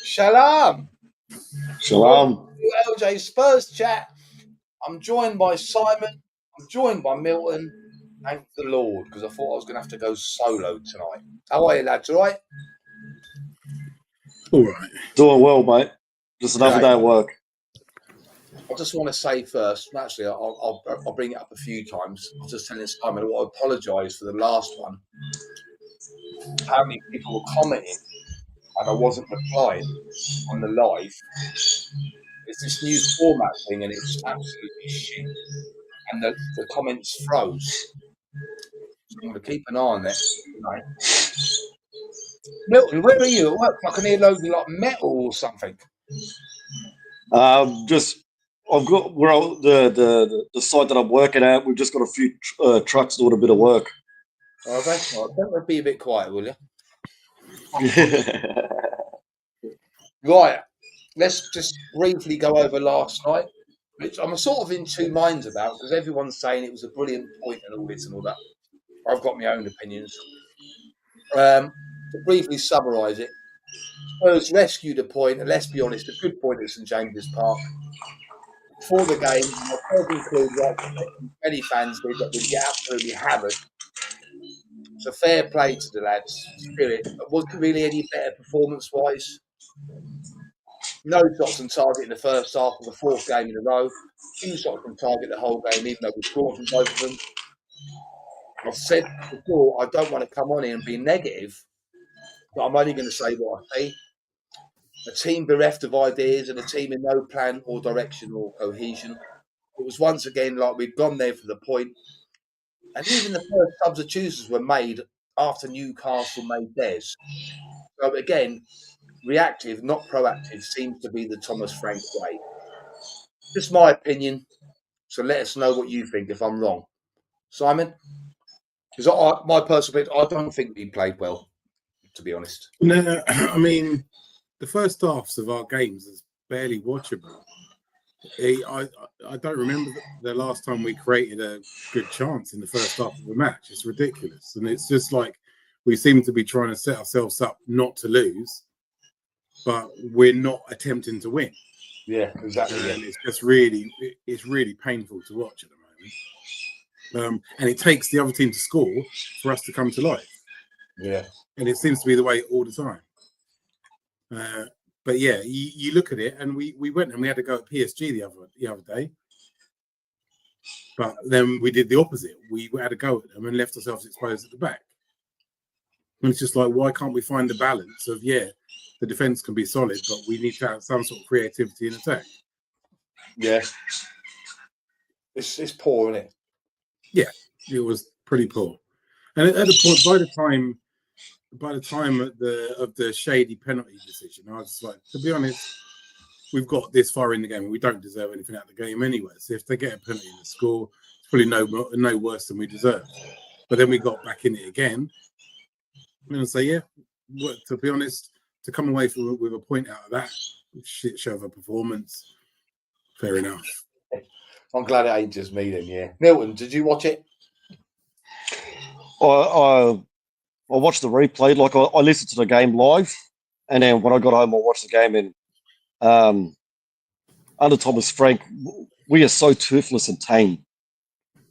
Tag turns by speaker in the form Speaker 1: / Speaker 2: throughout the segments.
Speaker 1: Shalom.
Speaker 2: Shalom.
Speaker 1: LJ Spurs chat. I'm joined by Simon. I'm joined by Milton. Thank the Lord, because I thought I was going to have to go solo tonight. How are you, lads? All right?
Speaker 3: All right.
Speaker 2: Doing well, mate. Just another day at work.
Speaker 1: I just want to say first, actually, I'll bring it up a few times. I was just telling Simon, I apologise for the last one. How many people were commenting and I wasn't replying on the live. It's this new format thing and it's absolutely shit. And the comments froze. So I'm going to keep an eye on it tonight. Milton, where are you at work? I can hear loads of like metal or something.
Speaker 2: I've got the site that I'm working at. We've just got a few trucks doing a bit of work.
Speaker 1: Oh, that's right. Don't be a bit quiet, will you? Right. Let's just briefly go over last night, which I'm sort of in two minds about because everyone's saying it was a brilliant point and all this and all that. I've got my own opinions. To briefly summarise it, Spurs rescued a point, and let's be honest, a good point at St James's Park. Before the game, myself included, like many fans did, that we'd get absolutely hammered. So fair play to the lads. Spirit. It wasn't really any better performance-wise. No shots on target in the first half of the fourth game in a row. 2 shots on target the whole game, even though we scored from both of them. I've said before, I don't want to come on here and be negative, but I'm only going to say what I see. A team bereft of ideas and a team in no plan or direction or cohesion. It was once again like we'd gone there for the point. And even the first substitutions were made after Newcastle made theirs. So again, reactive, not proactive, seems to be the Thomas Frank way. Just my opinion. So let us know what you think if I'm wrong. Simon? Because my personal opinion, I don't think we played well, to be honest.
Speaker 3: No, I mean, the first halves of our games is barely watchable. I don't remember the last time we created a good chance in the first half of a match. It's ridiculous. And it's just like we seem to be trying to set ourselves up not to lose, but we're not attempting to win.
Speaker 1: Yeah, exactly.
Speaker 3: And it's just really painful to watch at the moment. And it takes the other team to score for us to come to life.
Speaker 1: Yeah.
Speaker 3: And it seems to be the way all the time. But yeah, you look at it, and we went and we had to go at PSG the other day. But then we did the opposite. We had to go at them and left ourselves exposed at the back. And it's just like, why can't we find the balance of, the defence can be solid, but we need to have some sort of creativity in attack.
Speaker 1: Yeah. It's poor, isn't it?
Speaker 3: Yeah, it was pretty poor. And at the point, by the time of the shady penalty decision, I was just like, to be honest, we've got this far in the game and we don't deserve anything out of the game anyway. So if they get a penalty in the score, it's probably no worse than we deserve. But then we got back in it again. I'm going to say, to be honest, to come away with a point out of that shit show of a performance, fair enough.
Speaker 1: I'm glad it ain't just me then, yeah. Milton, did you watch it?
Speaker 2: I watched the replay. Like I listened to the game live, and then when I got home, I watched the game. And under Thomas Frank, we are so toothless and tame.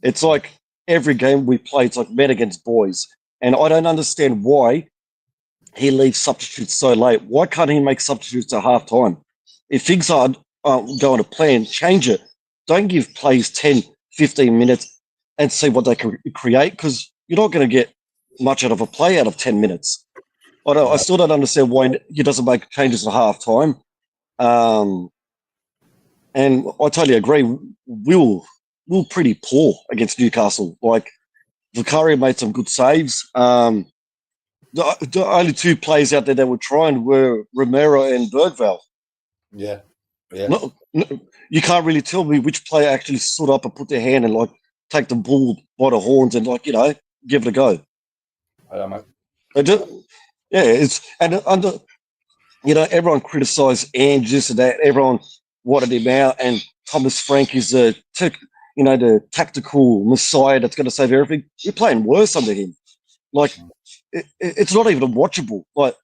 Speaker 2: It's like every game we play, it's like men against boys. And I don't understand why he leaves substitutes so late. Why can't he make substitutes at halftime? If things aren't going to plan, change it. Don't give players 10, 15 minutes and see what they can create, because you're not going to get much out of a play out of 10 minutes. I still don't understand why he doesn't make changes at halftime. And I totally agree. We were pretty poor against Newcastle. Like, Vicario made some good saves. The only 2 players out there that were trying were Romero and Bergvall.
Speaker 1: Yeah.
Speaker 2: No, you can't really tell me which player actually stood up and put their hand and take the bull by the horns and give it a go.
Speaker 1: I don't know.
Speaker 2: Everyone criticised Ange, this and that. Everyone wanted him out, and Thomas Frank is the tactical messiah that's going to save everything. We're playing worse under him. Like, it's not even watchable. Like,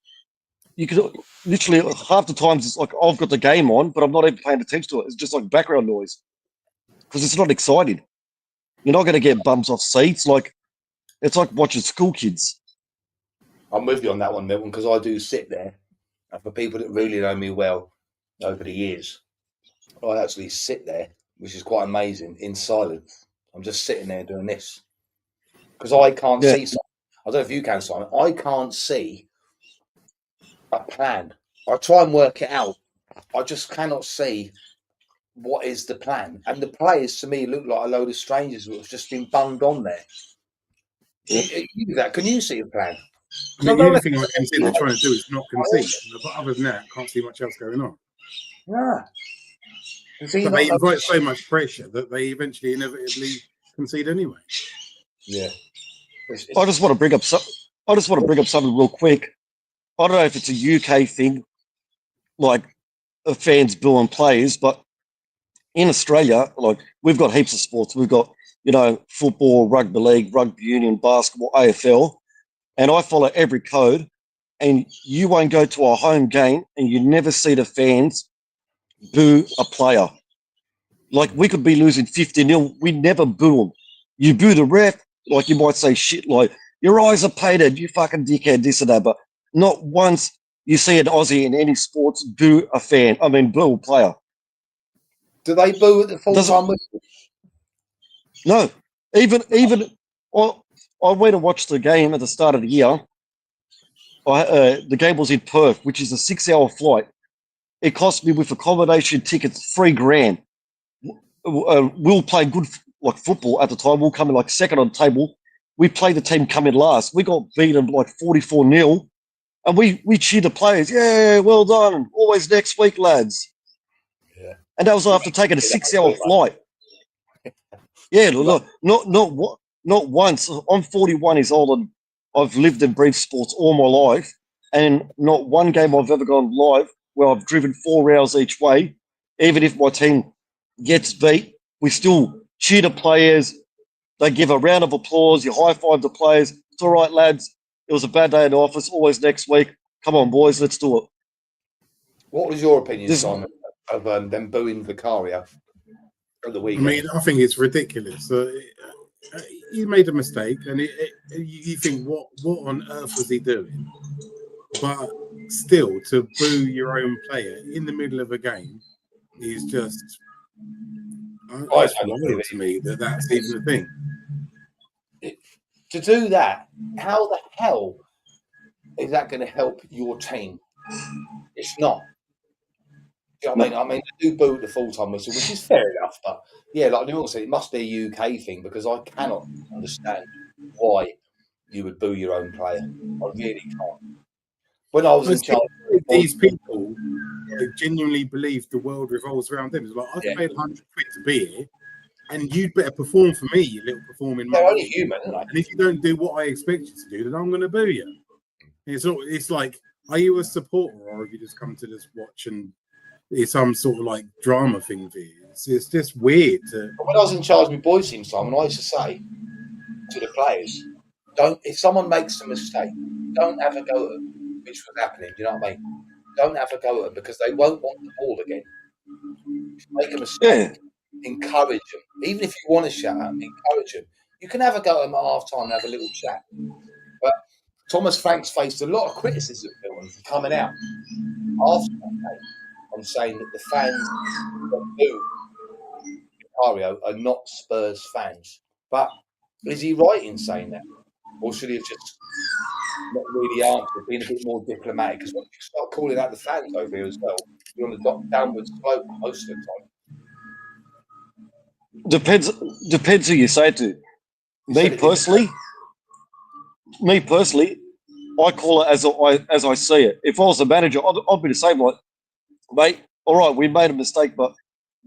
Speaker 2: you could literally half the times it's like I've got the game on, but I'm not even paying attention to it. It's just like background noise because it's not exciting. You're not going to get bums off seats. Like it's like watching school kids.
Speaker 1: I'm with you on that one, Milton, because I do sit there. And for people that really know me well over the years, I actually sit there, which is quite amazing, in silence. I'm just sitting there doing this because I can't see something. I don't know if you can, Simon. I can't see a plan. I try and work it out. I just cannot see what is the plan. And the players, to me, look like a load of strangers who have just been bunged on there. You do that. Can you see a plan?
Speaker 3: I mean, the only thing I can see they're trying to do is not concede. But other than that, I can't see much else going on.
Speaker 1: Yeah.
Speaker 3: But they invite so much pressure that they eventually inevitably concede anyway.
Speaker 1: Yeah.
Speaker 2: I just want to bring up something real quick. I don't know if it's a UK thing, like fans booing players, but in Australia, like we've got heaps of sports. We've got, football, rugby league, rugby union, basketball, AFL, and I follow every code. And you won't go to a home game and you never see the fans boo a player. Like we could be losing 50-0, we never boo them. You boo the ref, like you might say shit like, your eyes are painted, you fucking dickhead, this and that, but not once you see an Aussie in any sports boo a player.
Speaker 1: Do they boo at the full-time whistle?
Speaker 2: No. Even I went and watched the game at the start of the year. The game was in Perth, which is a 6-hour flight. It cost me with accommodation tickets $3,000. We were playing good football at the time. We were coming second on the table. We played the team coming last. We got beaten 44-0. And we cheered the players. Yeah, well done. Always next week, lads.
Speaker 1: Yeah.
Speaker 2: And that was after taking a 6-hour flight. Yeah, look, not once. I'm 41 years old and I've lived and breathed sports all my life. And not one game I've ever gone live where I've driven 4 hours each way. Even if my team gets beat, we still cheer the players. They give a round of applause. You high-five the players. It's all right, lads. It was a bad day in the office. Always next week. Come on, boys. Let's do it.
Speaker 1: What was your opinion, Simon, of them booing Vicario at the weekend?
Speaker 3: I mean, I think it's ridiculous. He made a mistake, and you think, what on earth was he doing? But still, to boo your own player in the middle of a game is just... It's wild to me that's even a thing.
Speaker 1: To do that, how the hell is that going to help your team? It's not. You know what I mean, they do boo at the full-time whistle, which is fair enough. But yeah, like Newell said, it must be a UK thing because I cannot understand why you would boo your own player. I really can't. When I was in charge,
Speaker 3: these people genuinely believe the world revolves around them. It's like, I've paid 100 quid to be here, and you'd better perform for me, you little performing man.
Speaker 1: They're only human, aren't they?
Speaker 3: And if you don't do what I expect you to do, then I'm going to boo you. It's like, are you a supporter or have you just come to just watch and it's some sort of drama thing for you? It's just weird.
Speaker 1: When I was in charge of my boys team, Simon, I used to say to the players, if someone makes a mistake, don't have a go at them, which was happening, you know what I mean? Don't have a go at them because they won't want the ball again. If you make a mistake, encourage them. Even if you want to shout at them, encourage them. You can have a go at them at half-time and have a little chat. But Thomas Franks faced a lot of criticism for coming out after that game on saying that the fans that boo Vicario are not Spurs fans. But is he right in saying that? Or should he have just not really answered, being a bit more diplomatic? Because when you start calling out the fans over here as well, you're on the downward slope most of the time.
Speaker 2: Depends who you say to. Me personally, I call it as I see it. If I was a manager, I'd be the same. Like, mate, all right, we made a mistake, but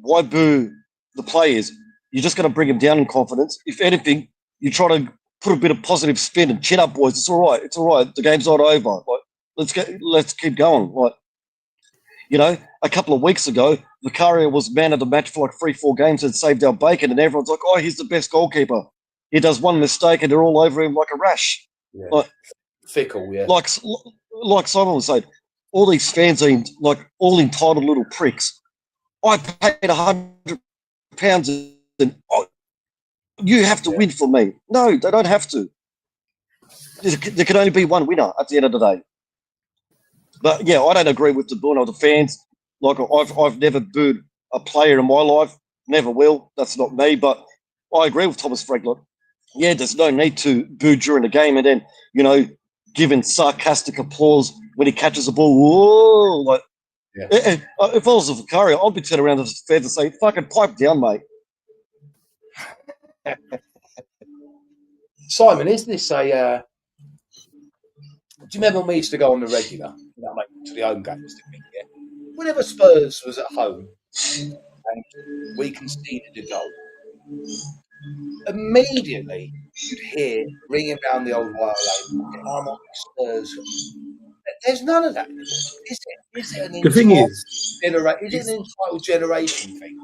Speaker 2: why boo the players? You're just going to bring them down in confidence. If anything, you try to put a bit of positive spin and chin up, boys. It's all right. It's all right. The game's not over. Like, let's keep going. Like, a couple of weeks ago, Vicario was man of the match for 3-4 games and saved our bacon, and everyone's like, oh, he's the best goalkeeper. He does one mistake and they're all over him like a rash.
Speaker 1: Yeah. Fickle, yeah.
Speaker 2: Like Simon was saying, all these fans are like all entitled little pricks. I paid £100 and you have to win for me. No, they don't have to. There can only be one winner at the end of the day. But yeah, I don't agree with the booing of the fans. Like I've never booed a player in my life, never will. That's not me. But I agree with Thomas Frank. Like, yeah, there's no need to boo during the game and then giving sarcastic applause when he catches the ball. Whoa, like.
Speaker 1: Yeah.
Speaker 2: If I was a Vicario, I'd be turning around to the fans and say, "Fucking pipe down, mate."
Speaker 1: Simon, is this a? Do you remember when we used to go on the regular, to the home games? Didn't we? Yeah. Whenever Spurs was at home and we conceded a goal, immediately you'd hear ringing down the old wire line, "I'm on Spurs." There's none of that anymore, is it? Is it an
Speaker 3: The thing
Speaker 1: entitled
Speaker 3: is,
Speaker 1: is it an entitled generation thing?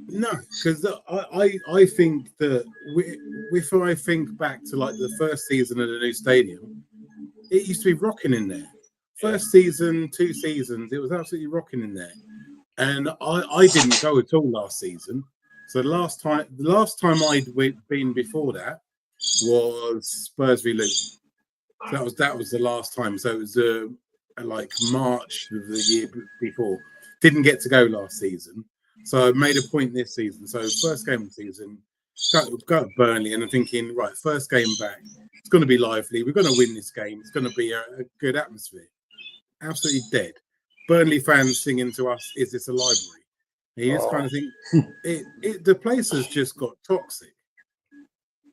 Speaker 3: no, because I think that if I think back to like the first season of the new stadium, it used to be rocking in there. First season, 2 seasons, it was absolutely rocking in there. And I didn't go at all last season. So the last time I'd been before that was Spurs v Luton. That was the last time. So it was like March of the year before. Didn't get to go last season. So I made a point this season. So first game of the season, go to Burnley, and I'm thinking, right, first game back, it's going to be lively. We're going to win this game. It's going to be a good atmosphere. Absolutely dead. Burnley fans singing to us, "Is this a library?" And you just kind of think, the place has just got toxic.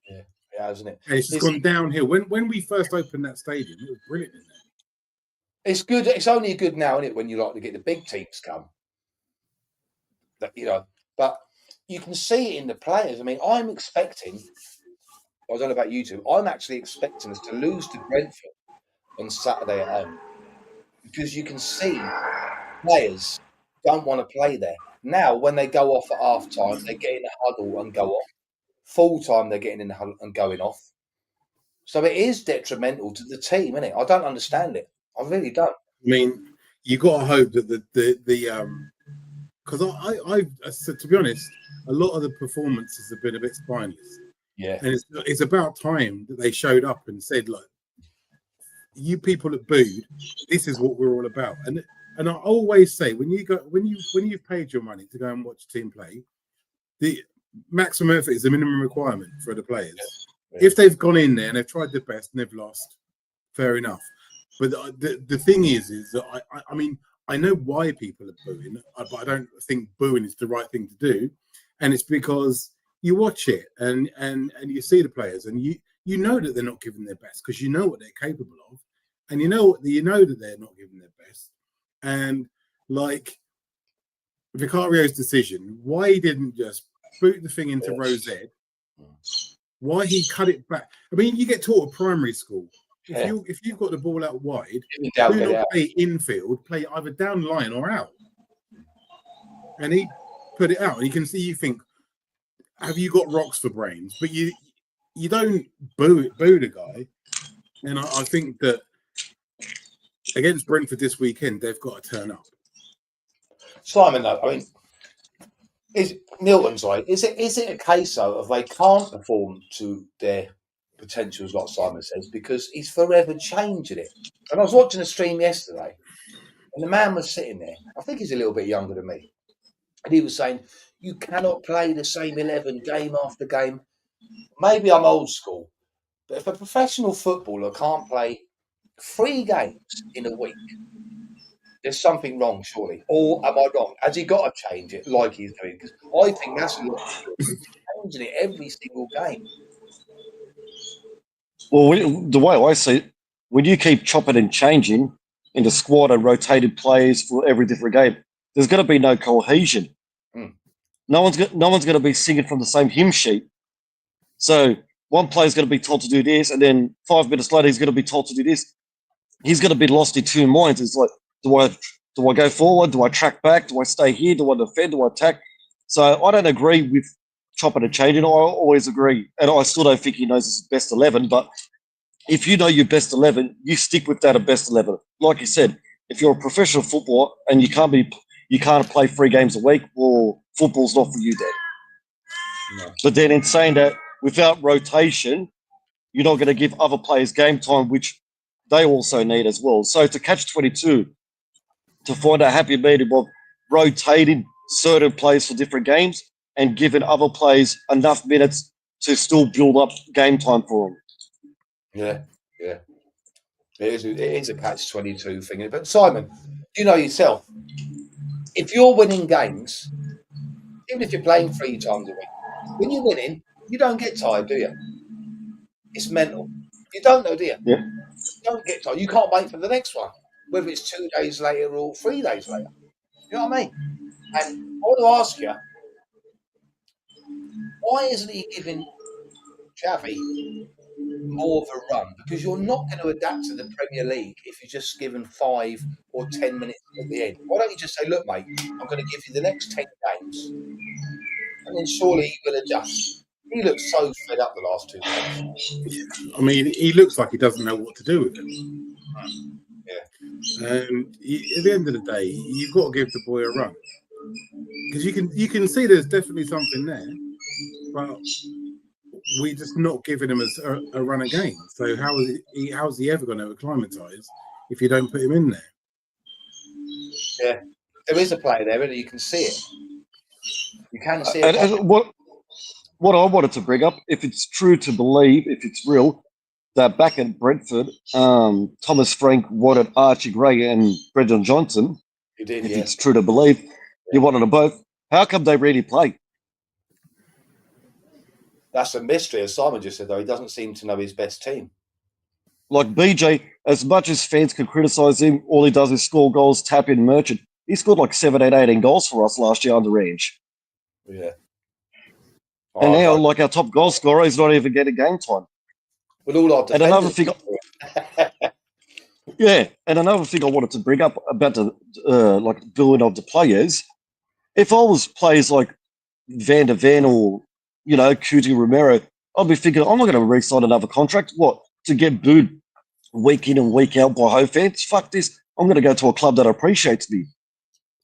Speaker 1: Yeah, hasn't it?
Speaker 3: And it's just gone downhill. When we first opened that stadium, it was brilliant in there.
Speaker 1: It's good. It's only good now, isn't it, when you like to get the big teams come. But you can see it in the players. I mean, I'm expecting. I don't know about you two. I'm actually expecting us to lose to Brentford on Saturday at home because you can see players don't want to play there. Now, when they go off at half time, they get in a huddle and go off. Full time, they're getting in the huddle and going off. So it is detrimental to the team, isn't it? I don't understand it. I really don't.
Speaker 3: I mean, you got to hope that because I to be honest, a lot of the performances have been a bit spineless.
Speaker 1: Yeah.
Speaker 3: And it's about time that they showed up and said, "Look, you people that booed, this is what we're all about." And I always say, when you've paid your money to go and watch a team play, the maximum effort is the minimum requirement for the players. Yeah. If they've gone in there and they've tried their best and they've lost, fair enough. But the thing is that I mean, I know why people are booing, but I don't think booing is the right thing to do. And it's because you watch it and you see the players and you know that they're not giving their best because you know what they're capable of, and you know that they're not giving their best. And like Vicario's decision, why he didn't just boot the thing into Rosette, why he cut it back. I mean, you get taught at primary school. If you've got the ball out wide, do not play infield, play either down line or out. And he put it out, and you can see, you think, have you got rocks for brains? But you don't boo the guy. And I think that against Brentford this weekend, they've got to turn up.
Speaker 1: Simon, though, I mean, Milton's right. Is it a case though of they can't perform to their potentials, like Simon says, because he's forever changing it? And I was watching a stream yesterday, and the man was sitting there. I think he's a little bit younger than me, and he was saying, "You cannot play the same 11 game after game." Maybe I'm old school, but if a professional footballer can't play 3 games in a week, there's something wrong, surely. Or am I wrong? Has he got to change it like he's doing? Because I think that's a lot. He's changing it every single game.
Speaker 2: Well, the way I see it, when you keep chopping and changing in the squad and rotated players for every different game, there's going to be no cohesion. No one's going to be singing from the same hymn sheet. So one player's going to be told to do this, and then 5 minutes later he's going to be told to do this. He's going to be lost in 2 minds. It's like, do I go forward? Do I track back? Do I stay here? Do I defend? Do I attack? So I don't agree with chopping and changing. I always agree, and I still don't think he knows his best 11. But if you know your best 11, you stick with that at best 11. Like you said, if you're a professional footballer and you can't play 3 games a week, well, football's not for you then.
Speaker 1: No.
Speaker 2: But then in saying that, without rotation, you're not going to give other players game time, which they also need as well. So to catch 22, to find a happy medium of rotating certain players for different games and giving other players enough minutes to still build up game time for them.
Speaker 1: Yeah, yeah. It is a catch-22 thing. But Simon, you know yourself, if you're winning games, even if you're playing 3 times a week, when you're winning, you don't get tired, do you? It's mental. You don't know, do you?
Speaker 2: Yeah.
Speaker 1: You don't get tired. You can't wait for the next one, whether it's 2 days later or 3 days later. You know what I mean? And I want to ask you, why isn't he giving Xavi more of a run? Because you're not going to adapt to the Premier League if you're just given 5 or 10 minutes at the end. Why don't you just say, look, mate, I'm going to give you the next 10 games, and then surely he will adjust. He looks so fed up the last 2 games.
Speaker 3: I mean, he looks like he doesn't know what to do with him.
Speaker 1: Yeah.
Speaker 3: At the end of the day, you've got to give the boy a run, because you can see there's definitely something there, but we're just not giving him a run again. So how's he ever going to acclimatise if you don't put him in there?
Speaker 1: Yeah, there is a player there, and you can see it. You can see it.
Speaker 2: And what I wanted to bring up, if it's true to believe, if it's real, that back at Brentford, Thomas Frank wanted Archie Gray and Brendan Johnson.
Speaker 1: You did,
Speaker 2: if
Speaker 1: yeah.
Speaker 2: it's true to believe, you wanted them both. How come they really play?
Speaker 1: That's a mystery, as Simon just said, though. He doesn't seem to know his best team.
Speaker 2: Like BJ, as much as fans can criticise him, all he does is score goals, tap in Merchant. He scored like 17, 18 goals for us last year underage.
Speaker 1: Yeah.
Speaker 2: And now, like, our top goal scorer is not even getting game time.
Speaker 1: With all our
Speaker 2: And another
Speaker 1: defenders.
Speaker 2: thing, yeah, and another thing I wanted to bring up about the like building of the players. If I was players like Van der Ven or Cuti Romero, I'd be thinking I'm not going to re-sign another contract. What, to get booed week in and week out by home fans? Fuck this! I'm going to go to a club that appreciates me.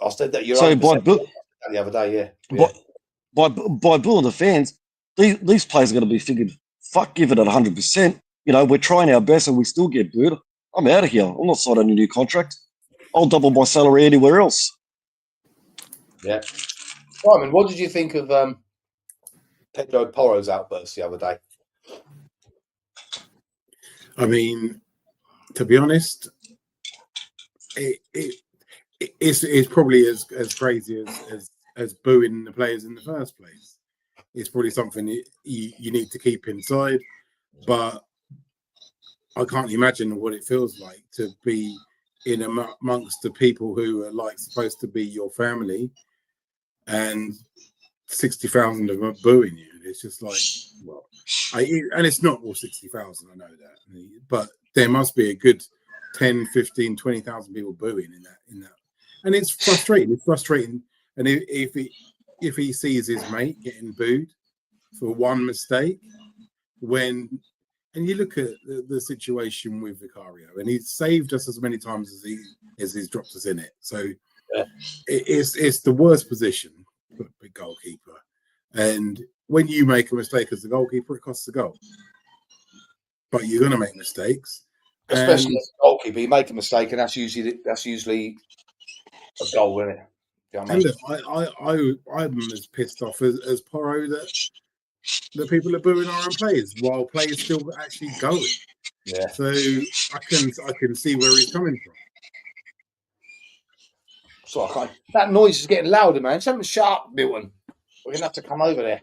Speaker 1: I said that you're
Speaker 2: so
Speaker 1: the other day, yeah.
Speaker 2: By booing the fans, these players are going to be thinking, fuck, give it at 100%. We're trying our best and we still get booed. I'm out of here. I'm not signing a new contract. I'll double my salary anywhere else.
Speaker 1: Yeah. Simon, what did you think of Pedro Porro's outburst the other day?
Speaker 3: I mean, to be honest, it's probably as crazy as booing the players in the first place. It's probably something you need to keep inside, but I can't imagine what it feels like to be in amongst the people who are like supposed to be your family, and 60,000 of them are booing you. It's just like, well, and it's not all 60,000, I know that, but there must be a good 10, 15, 20,000 people booing in that. And it's frustrating. It's frustrating. And if he sees his mate getting booed for one mistake, and you look at the situation with Vicario, and he's saved us as many times as he's dropped us in it. So it's the worst position for a goalkeeper. And when you make a mistake as the goalkeeper, it costs a goal. But you're going to make mistakes,
Speaker 1: especially as a goalkeeper. You make a mistake, and that's usually a goal, isn't it? You know what I mean?
Speaker 3: I'm as pissed off as Porro that the people are booing our own players while players still actually going.
Speaker 1: Yeah.
Speaker 3: So I can see where he's coming from.
Speaker 1: So I can't. That noise is getting louder, man. Something sharp, Milton. We're gonna have to come over there.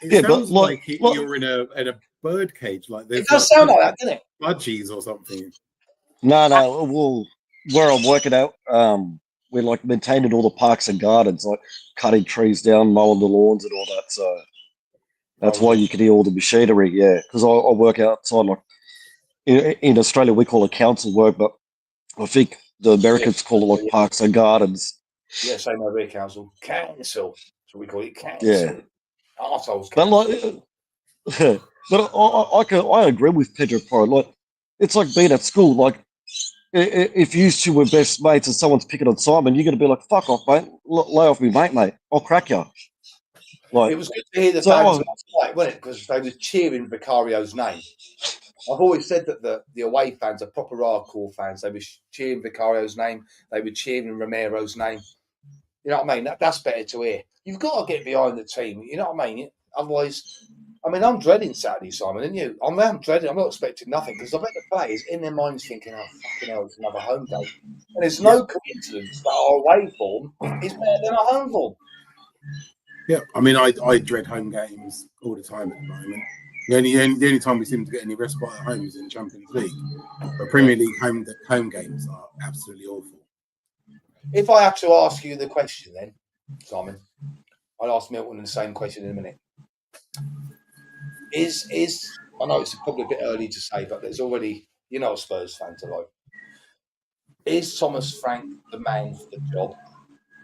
Speaker 3: It sounds like you're in a bird cage. Like
Speaker 1: it does sound like that, doesn't it?
Speaker 3: Budgies or something.
Speaker 2: No. Well, where I'm working out, we're like maintaining all the parks and gardens, like cutting trees down, mowing the lawns and all that. So that's why you can hear all the machinery. Yeah, because I work outside. Like in Australia, we call it council work, but I think the Americans call it like parks and gardens.
Speaker 1: Yeah, same over here, council. Council. So we call it council.
Speaker 2: Yeah.
Speaker 1: Arseholes
Speaker 2: council. But I agree with Pedro Porro. Like, it's like being at school. Like, if you two were best mates and someone's picking on Simon, you're going to be like, fuck off, mate. Lay off me, mate. I'll crack you. Like,
Speaker 1: It was good to hear the fans last night, wasn't it? Because they were cheering Vicario's name. I've always said that the away fans are proper hardcore fans. They were cheering Vicario's name. They were cheering Romero's name. You know what I mean? That's better to hear. You've got to get behind the team. You know what I mean? Otherwise, I mean, I'm dreading Saturday, Simon, and you. I'm dreading. I'm not expecting nothing because I bet the players in their minds thinking, "Oh, fucking hell, it's another home game." And it's no coincidence that our away form is better than our home form.
Speaker 3: Yeah, I mean, I dread home games all the time at the moment. The only time we seem to get any respite at home is in Champions League. But Premier League home games are absolutely awful.
Speaker 1: If I had to ask you the question then, Simon, I'll ask Milton the same question in a minute. Is I know it's probably a bit early to say, but there's already, you know, Spurs fans are like, is Thomas Frank the man for the job?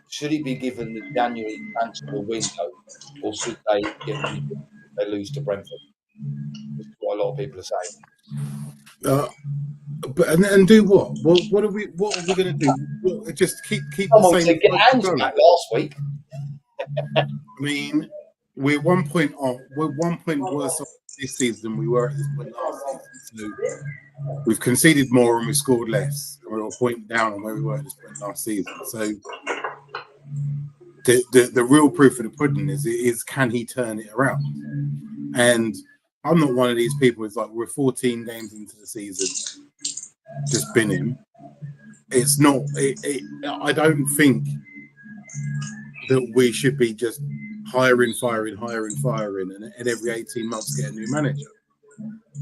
Speaker 1: Should he be given the January transfer window, or should they get rid of him if they lose to Brentford? That's what a lot of people are saying.
Speaker 3: And do what? What are we going to do? Just keep
Speaker 1: Someone
Speaker 3: the same.
Speaker 1: said get hands back last week.
Speaker 3: I mean, we're 1 point off. We're 1 point worse off this season than we were at this point last season. So we've conceded more and we've scored less. We're a point down on where we were at this point last season. So the real proof of the pudding is can he turn it around? And I'm not one of these people who's like, we're 14 games into the season, just bin him. It's not. I don't think that we should be just hiring, and every 18 months get a new manager.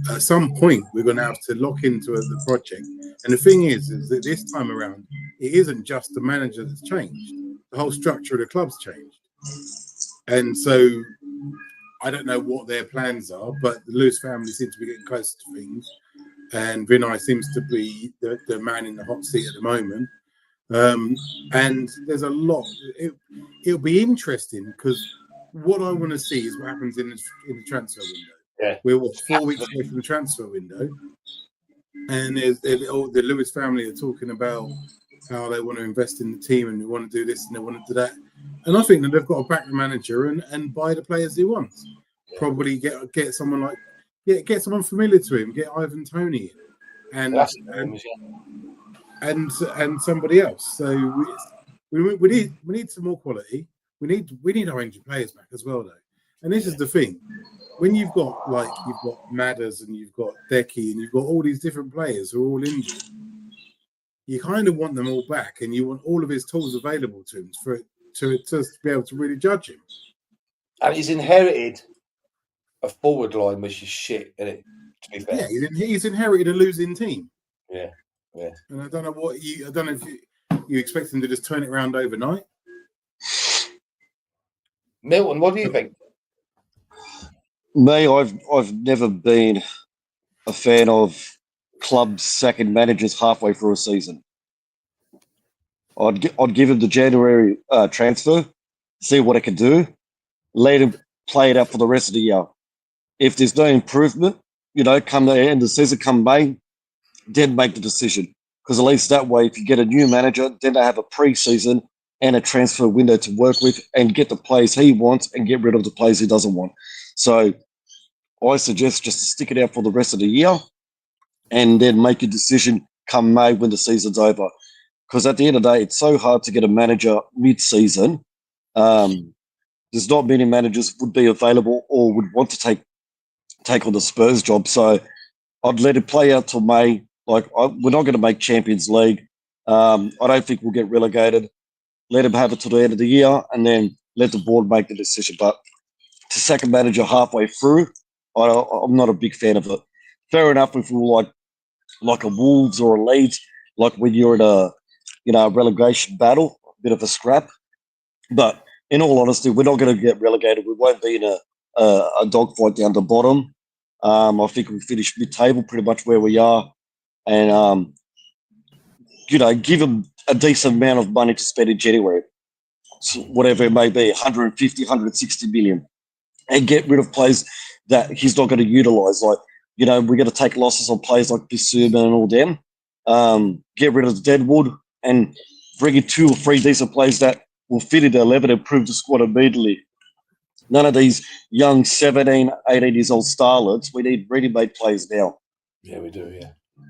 Speaker 3: At some point, we're going to have to lock into the project. And the thing is that this time around, it isn't just the manager that's changed. The whole structure of the club's changed. And so I don't know what their plans are, but the Lewis family seems to be getting close to things. And Vinay seems to be the man in the hot seat at the moment. And there's a lot. It'll be interesting because what I want to see is what happens in the transfer window.
Speaker 1: Yeah.
Speaker 3: We're 4 weeks away from the transfer window, and the Lewis family are talking about how they want to invest in the team and they want to do this and they want to do that. And I think that they've got to back the manager and buy the players he wants. Probably get someone like get someone familiar to him. Get Ivan Toney in, and somebody else. So we need some more quality. We need our injured players back as well, though. And this is the thing: when you've got Madders and you've got Decky and you've got all these different players who are all injured, you kind of want them all back, and you want all of his tools available to him to be able to really judge him.
Speaker 1: And he's inherited a forward line which is shit, isn't it? To be fair,
Speaker 3: yeah, he's inherited a losing team.
Speaker 1: Yeah.
Speaker 3: And I don't know if you expect him to just turn it around overnight.
Speaker 1: Milton, what do you think?
Speaker 2: Me, I've never been a fan of clubs sacking managers halfway through a season. I'd give him the January transfer, see what it can do, let him play it out for the rest of the year. If there's no improvement, come the end of the season, come May, then make the decision. Because at least that way, if you get a new manager, then they have a pre-season and a transfer window to work with and get the players he wants and get rid of the players he doesn't want. So I suggest just stick it out for the rest of the year and then make a decision come May when the season's over. Because at the end of the day, it's so hard to get a manager mid-season. There's not many managers would be available or would want to take on the Spurs job. So I'd let it play out till May. We're not going to make Champions League. I don't think we'll get relegated. Let him have it till the end of the year and then let the board make the decision. But to sack a manager halfway through, I'm not a big fan of it. Fair enough if we're like a Wolves or a Leeds, like when you're in a relegation battle, a bit of a scrap. But in all honesty, we're not going to get relegated. We won't be in a dogfight down the bottom. I think we'll finish mid-table pretty much where we are. And, give them a decent amount of money to spend in January, so whatever it may be, 150, 160 million, and get rid of players that he's not going to utilise. We're going to take losses on players like Bissouma and all them, get rid of the deadwood, and bring in 2 or 3 decent players that will fit into 11 and improve the squad immediately. None of these young 17, 18 years old starlets. We need ready-made players now.
Speaker 1: Yeah, we do.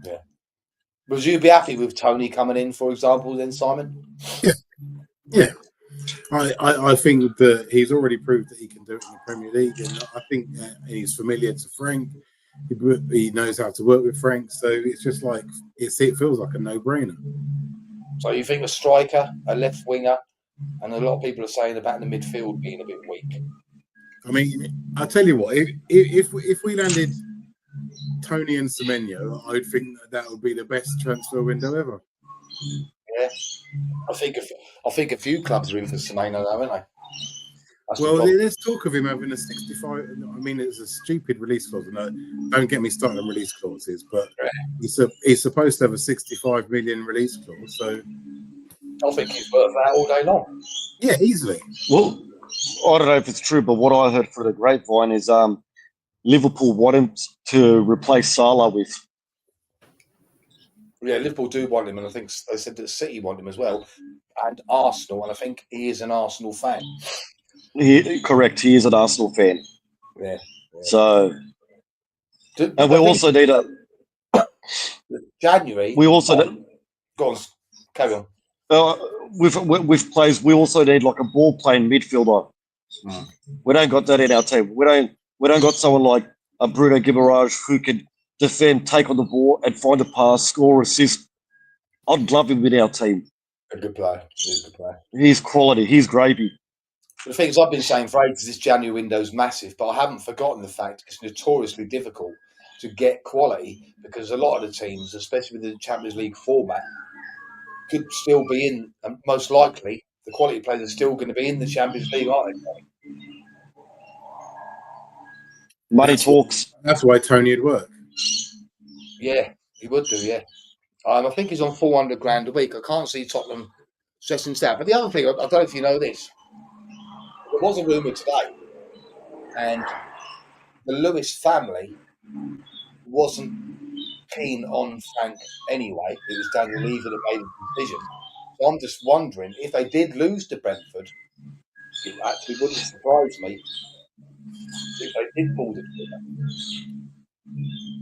Speaker 1: Yeah. Would you be happy with Tony coming in, for example, then, Simon?
Speaker 3: Yeah. I think that he's already proved that he can do it in the Premier League, and I think he's familiar to Frank. He knows how to work with Frank, so it's just like it feels like a no-brainer.
Speaker 1: So you think a striker, a left winger, and a lot of people are saying about the midfield being a bit weak.
Speaker 3: I mean, I'll tell you what, if we landed Tony and Semenyo, I'd think that would be the best transfer window ever.
Speaker 1: Yeah, I think a few clubs are in for Semenyo, though, aren't they?
Speaker 3: Well, there's talk of him having a 65. I mean, it's a stupid release clause. No, don't get me started on release clauses, but he's supposed to have a 65 million release clause. So
Speaker 1: I think he's worth that all day long.
Speaker 3: Yeah, easily.
Speaker 2: Well, I don't know if it's true, but what I heard through the grapevine is Liverpool want him to replace Salah with.
Speaker 1: Yeah, Liverpool do want him, and I think they said that City want him as well, and Arsenal, and I think he is an Arsenal fan.
Speaker 2: Correct, he is an Arsenal fan.
Speaker 1: Yeah.
Speaker 2: So, and we also need a
Speaker 1: January.
Speaker 2: We also
Speaker 1: go on, carry on.
Speaker 2: With players, we also need like a ball playing midfielder. We don't got that in our team. We don't got someone like a Bruno Guimaraes who can defend, take on the ball, and find a pass, score, assist. I'd love him in our team.
Speaker 1: A good player. He's a good player.
Speaker 2: He's quality. He's gravy.
Speaker 1: The thing is, I've been saying for ages, this January window's massive, but I haven't forgotten the fact it's notoriously difficult to get quality because a lot of the teams, especially with the Champions League format, could still be in, and most likely the quality players are still going to be in the Champions League, aren't they?
Speaker 2: Money talks.
Speaker 3: That's why Tony would work.
Speaker 1: Yeah, he would do, yeah. I think he's on 400 grand a week. I can't see Tottenham stressing that. But the other thing, I don't know if you know this, there was a rumour today, and the Lewis family wasn't keen on Frank anyway. It was Daniel Levy that made the decision. So I'm just wondering, if they did lose to Brentford, it actually wouldn't surprise me if they did pull the trigger.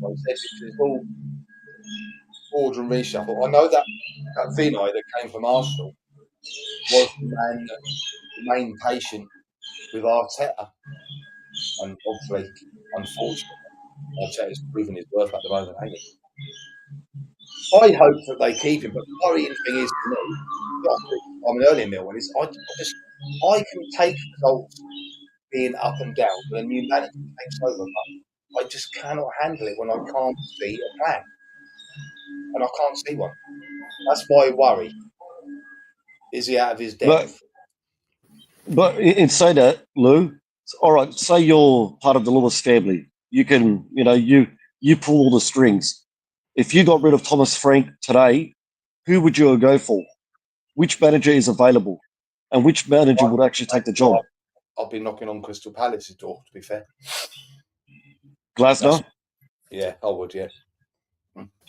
Speaker 1: Like I said, it's all order and reshuffle. I know that Vinay that came from Arsenal was the main patient with Arteta, and obviously, unfortunately, Arteta's proven his worth at the moment, ain't he? I hope that they keep him, but the worrying thing is for me, I'm an earlier Mill, is I can take results being up and down when a new manager takes over, but I just cannot handle it when I can't see a plan, and I can't see one. That's my worry. Is he out of his depth?
Speaker 2: But in saying that, Lou, all right, say you're part of the Lewis family. You can, you pull all the strings. If you got rid of Thomas Frank today, who would you go for? Which manager is available? And which manager would actually take the job?
Speaker 1: I'll be knocking on Crystal Palace's door, to be fair.
Speaker 2: Glasner?
Speaker 1: Yeah, I would, yeah.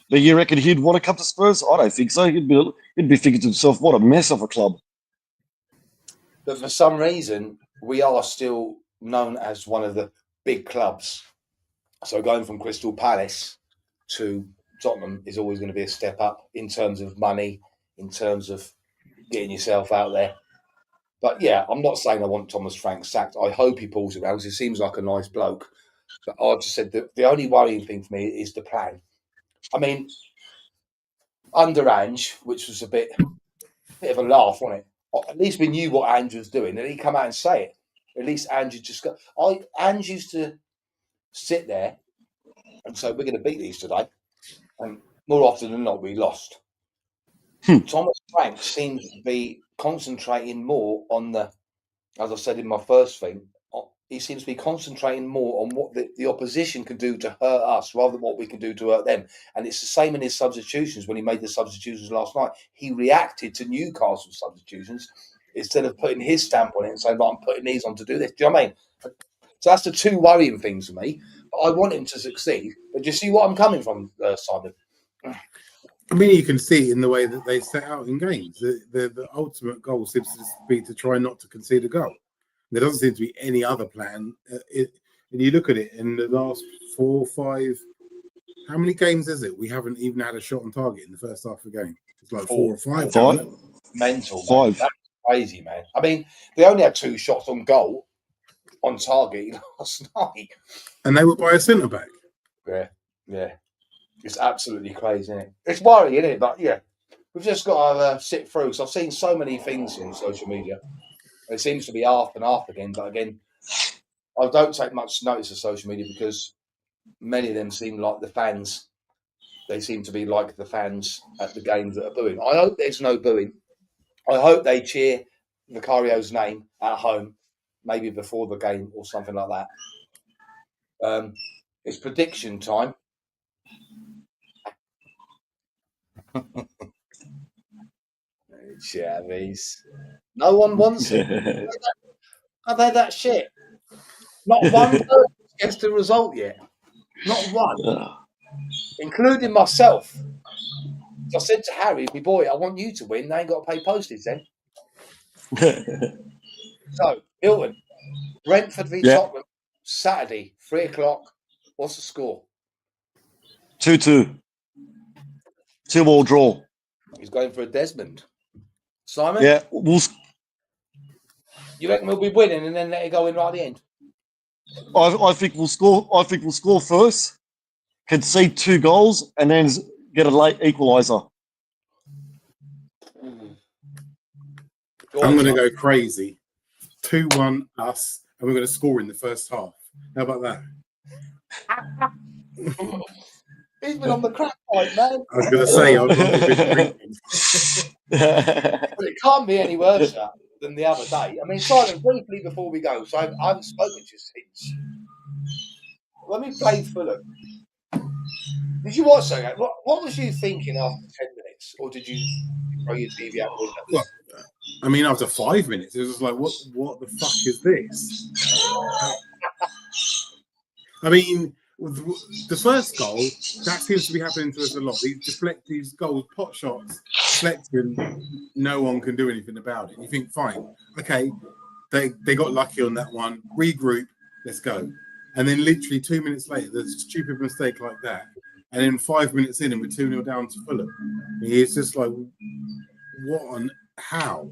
Speaker 2: But you reckon he'd want to come to Spurs? I don't think so. He'd be thinking to himself, what a mess of a club.
Speaker 1: But for some reason, we are still known as one of the big clubs. So going from Crystal Palace to Tottenham is always going to be a step up in terms of money, in terms of getting yourself out there. But yeah, I'm not saying I want Thomas Frank sacked. I hope he pulls it out because he seems like a nice bloke. But I just said that the only worrying thing for me is the plan. I mean, under Ange, which was a bit of a laugh, wasn't it? At least we knew what Ange was doing, and he come out and say it. At least Ange just got. Ange used to sit there and say, "We're going to beat these today," and more often than not, we lost. Thomas Frank seems to be concentrating more on the, as I said in my first thing, he seems to be concentrating more on what the opposition can do to hurt us rather than what we can do to hurt them. And it's the same in his substitutions. When he made the substitutions last night, he reacted to Newcastle's substitutions instead of putting his stamp on it and saying, I'm putting these on to do this. Do you know what I mean? So that's the two worrying things for me. But I want him to succeed. But do you see what I'm coming from, Simon?
Speaker 3: I mean, you can see it in the way that they set out in games. The ultimate goal seems to be to try not to concede a goal. There doesn't seem to be any other plan. And you look at it in the last 4, 5. How many games is it? We haven't even had a shot on target in the first half of the game. It's like 4 or 5.
Speaker 1: Mental.
Speaker 2: 5.
Speaker 1: That's crazy, man. I mean, they only had 2 shots on goal on target last night.
Speaker 3: And they were by a centre back.
Speaker 1: Yeah. It's absolutely crazy, isn't it? It's worrying, isn't it? But yeah, we've just got to sit through. So I've seen so many things in social media. It seems to be half and half again. But again, I don't take much notice of social media because many of them seem like the fans. They seem to be like the fans at the games that are booing. I hope there's no booing. I hope they cheer Vicario's name at home, maybe before the game or something like that. It's prediction time. Chavies. No one wants it. Have they that shit? Not one person gets the result yet. Not one. Including myself. I said to Harry, my boy, I want you to win. They ain't got to pay postage then. So, Hilton, Brentford v Tottenham, Saturday, 3 o'clock. What's the score?
Speaker 2: 2-2. 2-2 draw.
Speaker 1: He's going for a Desmond. Simon?
Speaker 2: Yeah,
Speaker 1: You reckon we'll be winning and then let it go in right at the end?
Speaker 2: I think we'll score. I think we'll score first, concede 2 goals, and then get a late equaliser.
Speaker 3: I'm going to go crazy. 2-1 us, and we're going to score in the first half. How about that?
Speaker 1: He's been on the crack pipe, man.
Speaker 3: I was going to say, I've been drinking.
Speaker 1: But it can't be any worse than the other day. I mean, Simon, briefly before we go, so I haven't spoken to you since. When we played Fulham, did you watch that? What was you thinking after 10 minutes? Or did you throw your TV out the window?
Speaker 3: Well, I mean, after 5 minutes, it was just like, what the fuck is this? I mean, the first goal, that seems to be happening to us a lot. These goals, pot shots, deflecting, no one can do anything about it. You think, fine, okay, they got lucky on that one, regroup, let's go. And then literally 2 minutes later, there's a stupid mistake like that. And then 5 minutes in, and we're 2-0 down to Fulham. It's just like, how?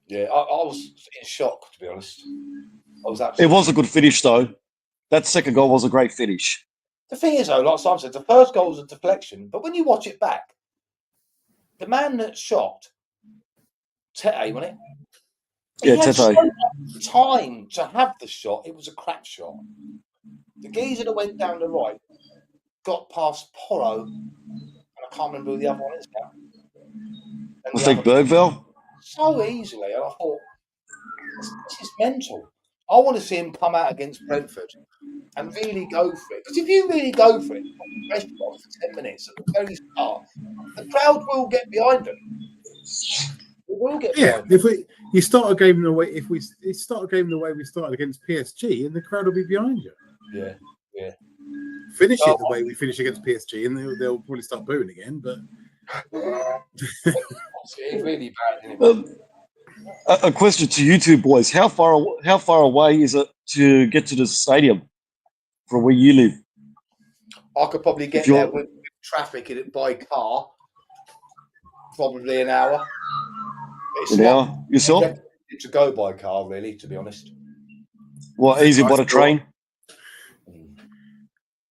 Speaker 1: Yeah, I was in shock, to be honest.
Speaker 2: It was a good finish, though. That second goal was a great finish.
Speaker 1: The thing is, though, like Simon said, the first goal was a deflection. But when you watch it back, the man that shot, Tete, wasn't it?
Speaker 2: Yeah,
Speaker 1: He had
Speaker 2: Tete.
Speaker 1: so much time to have the shot. It was a crap shot. The geezer that went down the right got past Porro, and I can't remember who the other one is now.
Speaker 2: I think Bergville.
Speaker 1: So easily, and I thought, this is mental. I want to see him come out against Brentford and really go for it. Because if you really go for it, for 10 minutes at the very start, the crowd will get behind them. It will get behind them.
Speaker 3: If you start a game the way we started against PSG, and the crowd will be behind you.
Speaker 1: Yeah.
Speaker 3: Finish it the way we finish against PSG, and they'll probably start booing again. But
Speaker 1: it's really bad, isn't it?
Speaker 2: A question to you two boys: How far away is it to get to the stadium from where you live?
Speaker 1: I could probably get there with traffic in it by car, probably an hour.
Speaker 2: An hour yourself?
Speaker 1: To go by car, really, to be honest.
Speaker 2: Well, easy by the train.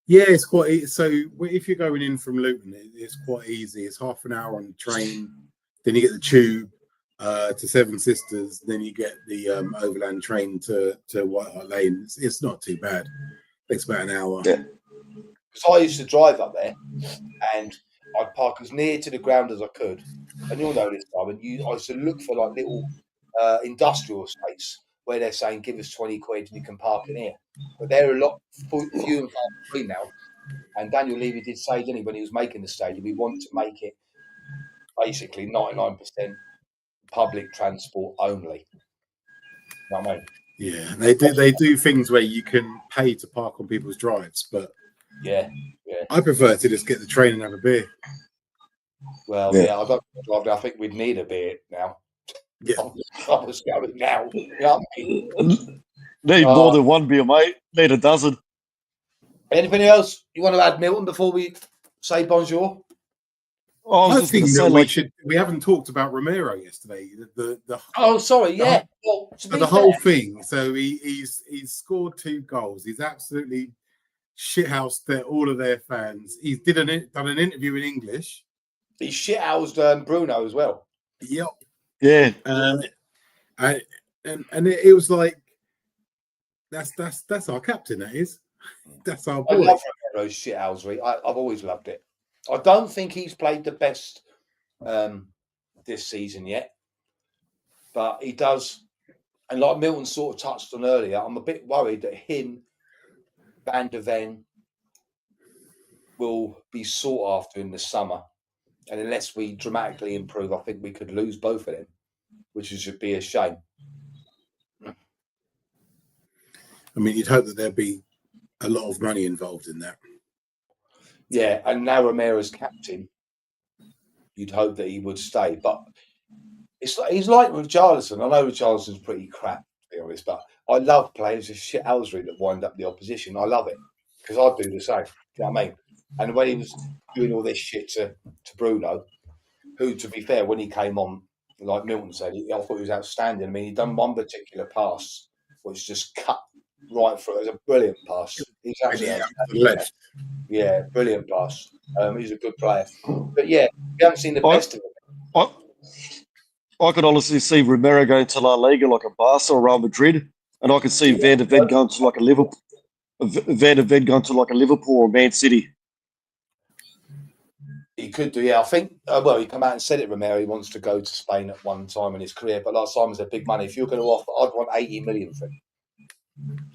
Speaker 3: Yeah, it's quite. So if you're going in from Luton, it's quite easy. It's half an hour on the train. Then you get the tube to Seven Sisters. Then you get the overland train to White Hart Lane. It's not too bad. It takes about an hour.
Speaker 2: Yeah.
Speaker 1: Because I used to drive up there, and I'd park as near to the ground as I could. And you'll know this, Simon. I used to look for like little industrial estates where they're saying, "Give us 20 quid and you can park in here." But they're a lot few and far between now. And Daniel Levy did say, didn't he, when he was making the stadium, we want to make it basically 99% public transport only. You know what I mean?
Speaker 3: Yeah, they do things where you can pay to park on people's drives, but
Speaker 1: yeah,
Speaker 3: I prefer to just get the train and have a beer.
Speaker 1: Well,
Speaker 2: Yeah.
Speaker 1: I think we'd need a beer now.
Speaker 3: Yeah.
Speaker 1: I was going now. You know what I mean?
Speaker 2: Need more than one beer, mate. Need a dozen.
Speaker 1: Anything else you want to add, Milton, before we say bonjour?
Speaker 2: I was
Speaker 3: I
Speaker 2: just going
Speaker 3: think
Speaker 2: to say,
Speaker 3: that
Speaker 2: like,
Speaker 3: we haven't talked about Romero yesterday.
Speaker 1: Oh, sorry. Yeah. Well, to be
Speaker 3: the
Speaker 1: fair,
Speaker 3: whole thing. So he's scored 2 goals. He's absolutely shithoused all of their fans. He's done an interview in English.
Speaker 1: he shithoused Bruno as well.
Speaker 3: Yep.
Speaker 2: yeah,
Speaker 3: And it was like that's our captain. That is. That's our
Speaker 1: I
Speaker 3: boy.
Speaker 1: love Romero's shithousery. I've always loved it. I don't think he's played the best this season yet, but he does. And like Milton sort of touched on earlier, I'm a bit worried that him, Van der Ven, will be sought after in the summer. And unless we dramatically improve, I think we could lose both of them, which should be a shame.
Speaker 3: I mean, you'd hope that there'd be a lot of money involved in that.
Speaker 1: Yeah, and now Romero's captain, you'd hope that he would stay. But he's like Richarlison. I know Richarlison's pretty crap, to be honest, but I love players of shithousery that wind up the opposition. I love it because I'd do the same. You know what I mean? And when he was doing all this shit to Bruno, who, to be fair, when he came on, like Milton said, I thought he was outstanding. I mean, he'd done one particular pass which just cut right through. It was a brilliant pass. He's actually
Speaker 3: left.
Speaker 1: Yeah, brilliant pass. He's a good player. But yeah, we haven't seen the best of him.
Speaker 2: I could honestly see Romero going to La Liga like a Barca or Real Madrid, and I could see Van der Ven going to like a Liverpool. Van der Ven going to like a Liverpool or Man City.
Speaker 1: He could do, yeah. I think, well, he come out and said it, Romero. He wants to go to Spain at one time in his career. But like Simon said, big money. If you're going to offer, I'd want 80 million for him.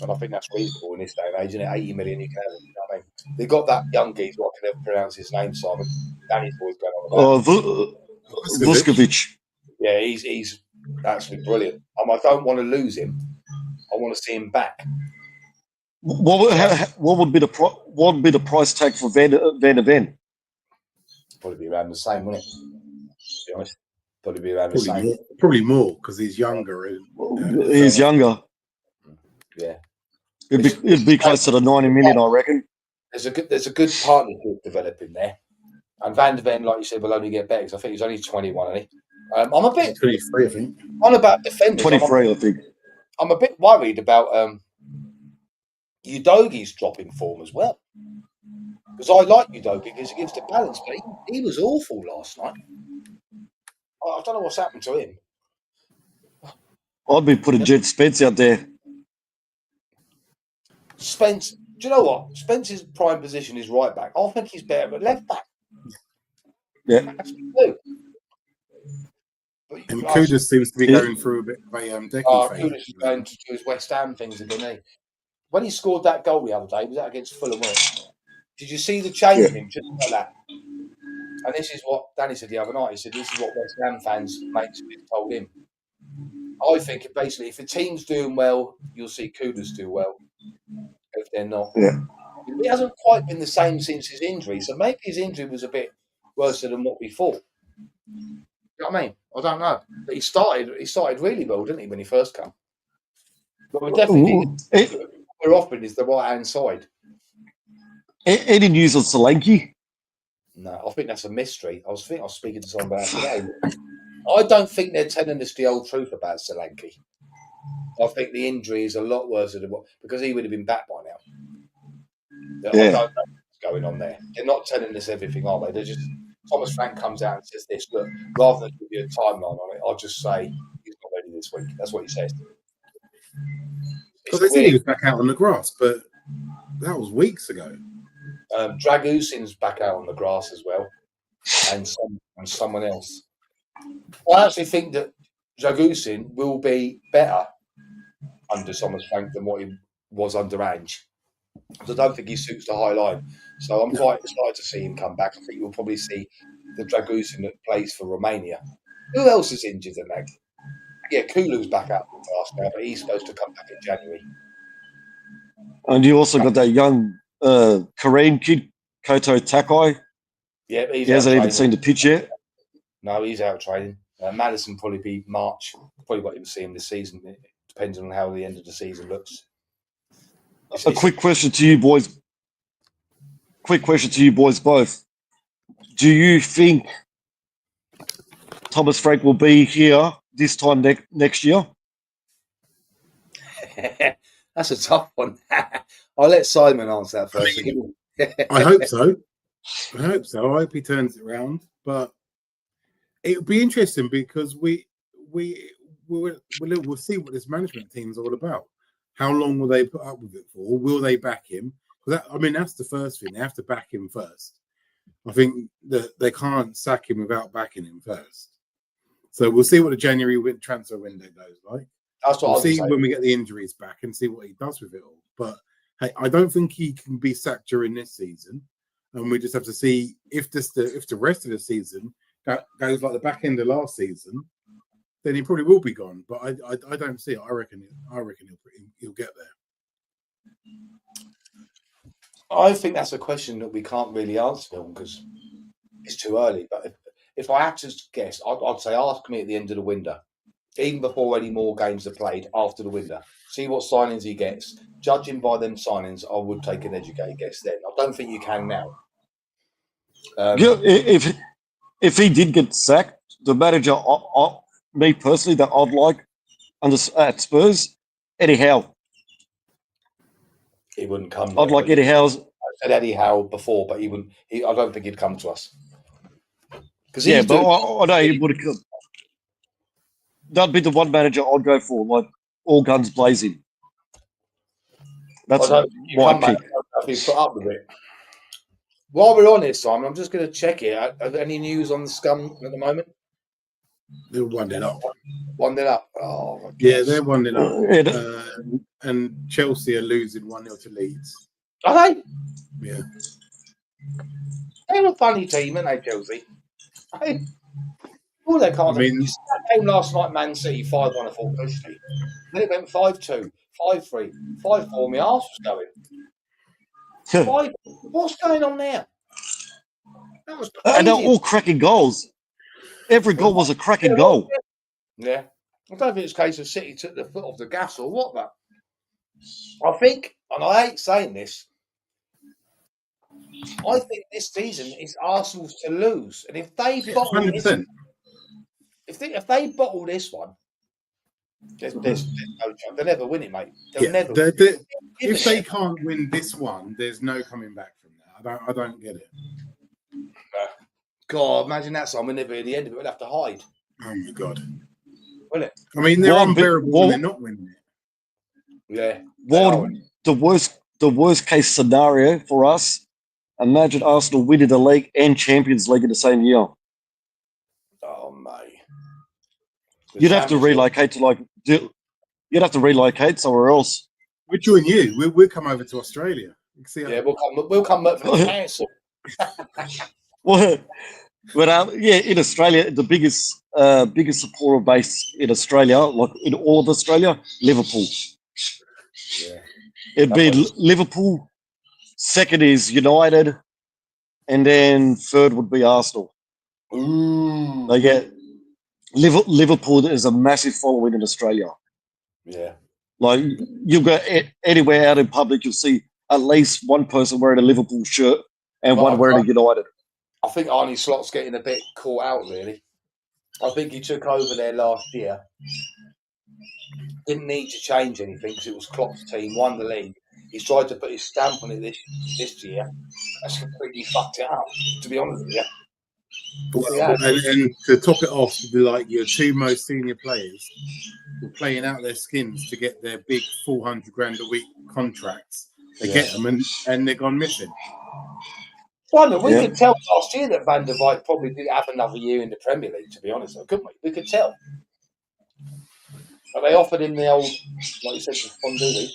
Speaker 1: And I think that's reasonable in this day and age, isn't it? 80 million, you can have it. You know what I mean? They got that young geezer, what can never pronounce his name, Simon. Danny's always going on about
Speaker 2: Vuskovic.
Speaker 1: Yeah, he's absolutely brilliant. I don't want to lose him. I want to see him back.
Speaker 2: What would be the price tag for Van der Ven?
Speaker 1: Probably be around the same, wouldn't it? To be honest, probably be around the same.
Speaker 3: Probably more because he's younger.
Speaker 2: He's younger.
Speaker 1: Yeah,
Speaker 2: it'd be close to the 90 million, I reckon.
Speaker 1: There's a good partnership developing there, and Van der Ven, like you said, will only get better because I think he's only 21, isn't he? I'm a bit
Speaker 3: 23, I think.
Speaker 1: On about defenders.
Speaker 2: 23, I think.
Speaker 1: I'm a bit worried about Udogi's dropping form as well. Because I like Udogi because he gives the balance, but he was awful last night. I don't know what's happened to him.
Speaker 2: I'd be putting Jed Spence out there.
Speaker 1: Spence, do you know what? Spence's prime position is right back. I think he's better at left back.
Speaker 2: Yeah.
Speaker 3: And Kudus seems to be going through a bit of a Decky phase.
Speaker 1: Kudus is going to do his West Ham things again. When he scored that goal the other day, was that against Fulham? Did you see the change in him just like that? And this is what Danny said the other night. He said, this is what West Ham fans mates told him. I think basically if the team's doing well, you'll see Kudus do well. If they're not.
Speaker 2: Yeah.
Speaker 1: He hasn't quite been the same since his injury. So maybe his injury was a bit worse than what we thought. You know what I mean? I don't know. But he started really well, didn't he, when he first came? But we're definitely we're offering is the right hand side.
Speaker 2: Any news on Solanke?
Speaker 1: No, I think that's a mystery. I was speaking to someone about it today. I don't think they're telling us the old truth about Solanke. I think the injury is a lot worse than what because he would have been back by now. I don't know what's going on there. They're not telling us everything, are they? They're just Thomas Frank comes out and says this. Look, rather than give you a timeline on it, I'll just say he's not ready this week. That's what he says.
Speaker 3: Because they said he was back out on the grass, but that was weeks ago.
Speaker 1: Dragusin's back out on the grass as well, and someone else. I actually think that Dragusin will be better under Thomas Frank than what he was under Ange. So I don't think he suits the high line. So I'm quite excited to see him come back. I think you'll probably see the Dragusin that plays for Romania. Who else is injured in that? Yeah, Kulu's back out on the grass now, but he's supposed to come back in January.
Speaker 2: And you also got that young Korean kid, Koto Takai.
Speaker 1: Yeah, but
Speaker 2: He hasn't even seen the pitch yet.
Speaker 1: No, he's out training. Madison probably be March. Probably won't even see him this season. It depends on how the end of the season looks.
Speaker 2: A quick question to you boys. Quick question to you boys both. Do you think Thomas Frank will be here this time next year?
Speaker 1: That's a tough one. I'll let Simon answer that first.
Speaker 3: I hope so. I hope so. I hope he turns it around. But it would be interesting because we'll see what this management team is all about. How long will they put up with it for? Will they back him? I mean, that's the first thing. They have to back him first. I think that they can't sack him without backing him first. So we'll see what the January transfer window goes like.
Speaker 1: That's what
Speaker 3: we'll see when we get the injuries back and see what he does with it all. But hey, I don't think he can be sacked during this season, and we just have to see if the rest of the season goes like the back end of last season, then he probably will be gone. But I don't see it. I reckon he'll get there.
Speaker 1: I think that's a question that we can't really answer because it's too early. But if I had to guess, I'd say ask me at the end of the window, even before any more games are played after the window. See what signings he gets. Judging by them signings, I would take an educated guess then. I don't think you can now.
Speaker 2: Yeah, if he did get sacked, the manager, me personally, that I'd like at Spurs, Eddie Howe.
Speaker 1: He wouldn't come.
Speaker 2: I'd like Eddie Howe's.
Speaker 1: I said Eddie Howe before, but he wouldn't. I don't think he'd come to us.
Speaker 2: Yeah, but I know he would have come. That'd be the one manager I'd go for, like all guns blazing. That's my pick.
Speaker 1: If he put up with it. While we're on it, Simon, I'm just going to check it. Are there any news on the Scum at the moment?
Speaker 3: They're 1-0 up.
Speaker 1: 1-0 up. Oh,
Speaker 3: yeah, they're 1-0 up. And Chelsea are losing 1-0 to Leeds.
Speaker 1: Are they?
Speaker 3: Yeah.
Speaker 1: They're a funny team, aren't they, Chelsea? All they can't.
Speaker 3: I mean,
Speaker 1: that game last night, Man City 5-1, I thought, cushy. Then it went 5-2, 5-3, 5-4. My arse was going. What's going on there? That was crazy.
Speaker 2: And they're all cracking goals. Every goal was a cracking goal.
Speaker 1: Yeah. I don't think it's a case of City took the foot off the gas or what, but I think, and I hate saying this, I think this season is Arsenal's to lose. And if they bottle this, if they bottle this one, there's no chance. They'll never win it, mate. They'll never win it.
Speaker 3: If they can't win this one, there's no coming back from that. I don't get it.
Speaker 1: God, imagine that song. We'll never hear the end of it. We'll have to hide.
Speaker 3: Oh my God.
Speaker 1: Will it?
Speaker 3: I mean, they're unbearable when they're not winning it.
Speaker 1: Yeah.
Speaker 2: Well, the worst case scenario for us, imagine Arsenal winning the league and Champions League in the same year.
Speaker 1: Oh, mate.
Speaker 2: You'd have to relocate you'd have to relocate somewhere else.
Speaker 3: We'll join you. We'll come over to Australia.
Speaker 1: Yeah, we'll come up for the council.
Speaker 2: Well, but in Australia, the biggest supporter base in Australia, like in all of Australia, Liverpool.
Speaker 1: Yeah,
Speaker 2: it'd be Liverpool. Second is United, and then third would be Arsenal.
Speaker 1: Ooh.
Speaker 2: They get Liverpool is a massive following in Australia.
Speaker 1: Yeah,
Speaker 2: like you go anywhere out in public, you'll see at least one person wearing a Liverpool shirt and one wearing a United.
Speaker 1: I think Arnie Slot's getting a bit caught out, really. I think he took over there last year. Didn't need to change anything because it was Klopp's team, won the league. He's tried to put his stamp on it this year. That's completely fucked it up, to be honest with you.
Speaker 3: And to top it off, like your two most senior players were playing out their skins to get their big $400,000 a week contracts. They get them and they're gone missing.
Speaker 1: Simon, we could tell last year that Van der Vaart probably didn't have another year in the Premier League, to be honest, couldn't we? We could tell. But they offered him the old, like you said, Fondue.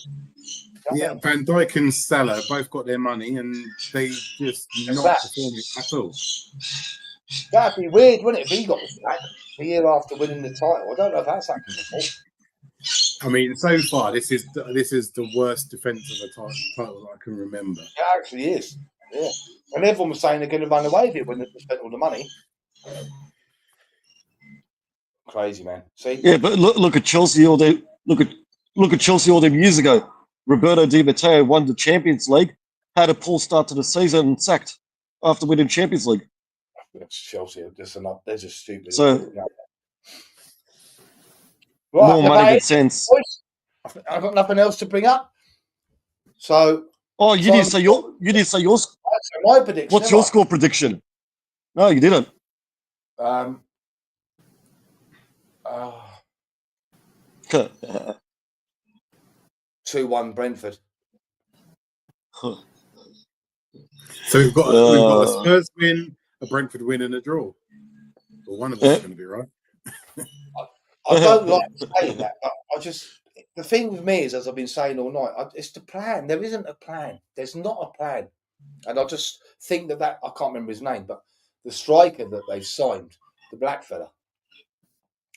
Speaker 3: Yeah, Van Dijk and Salah both got their money and they just not performing at all.
Speaker 1: That'd be weird, wouldn't it, if he got the sack the year after winning the title? I don't know if that's happened before.
Speaker 3: I mean, so far, this is the worst defense of a title that I can remember.
Speaker 1: It actually is. Yeah. And everyone was saying they're going to run away with it when they spent all the money. Crazy, man. See?
Speaker 2: Yeah, but look at Chelsea all they look at Chelsea all them years ago. Roberto Di Matteo won the Champions League, had a poor start to the season and sacked after winning Champions League.
Speaker 1: It's Chelsea. They're just stupid.
Speaker 2: So
Speaker 1: Right,
Speaker 2: more money than sense.
Speaker 1: boys, I've got nothing else to bring up. So
Speaker 2: Oh, you didn't say yours.
Speaker 1: my prediction.
Speaker 2: What's your score prediction? No, you didn't.
Speaker 1: 2-1 Brentford.
Speaker 3: So we've got a Spurs win, a Brentford win, and a draw. Well, one of them is going to be right.
Speaker 1: I don't like saying that, but the thing with me is, as I've been saying all night, it's the plan. There isn't a plan. There's not a plan. And I just think that I can't remember his name, but the striker that they've signed, the black fella,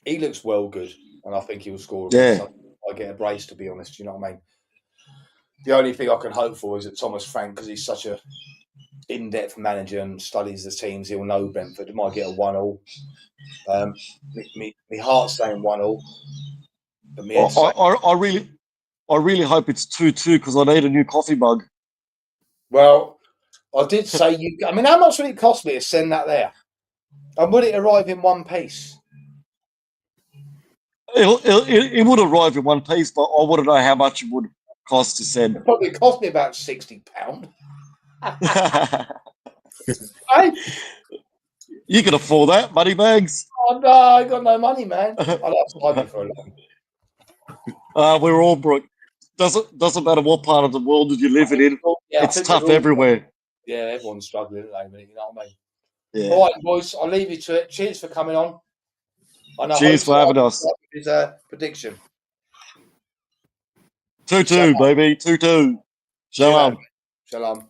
Speaker 1: he looks well good, and I think he'll score.
Speaker 2: Yeah.
Speaker 1: I get a brace, to be honest. You know what I mean? The only thing I can hope for is that Thomas Frank, because he's such a in-depth manager and studies the teams, he'll know Brentford. It might get a 1-1. My heart's saying 1-1.
Speaker 2: I really hope it's 2-2 because I need a new coffee mug.
Speaker 1: Well, I did say I mean, how much would it cost me to send that there? And would it arrive in one piece?
Speaker 2: It would arrive in one piece, but I wouldn't know how much it would cost to send.
Speaker 1: It probably cost me about £60. Hey?
Speaker 2: You can afford that, money bags.
Speaker 1: Oh no, I got no money, man. I'll have to hide it for a long.
Speaker 2: We're all broke. Doesn't matter what part of the world that you're living in.
Speaker 1: Yeah,
Speaker 2: it's tough everywhere.
Speaker 1: Yeah, everyone's struggling at the moment. You know what I mean?
Speaker 2: Yeah.
Speaker 1: All right, boys. I'll leave you to it. Cheers for coming on. And
Speaker 2: Cheers for having us.
Speaker 1: His prediction.
Speaker 2: 2-2, baby. 2-2. Shalom.
Speaker 1: Shalom.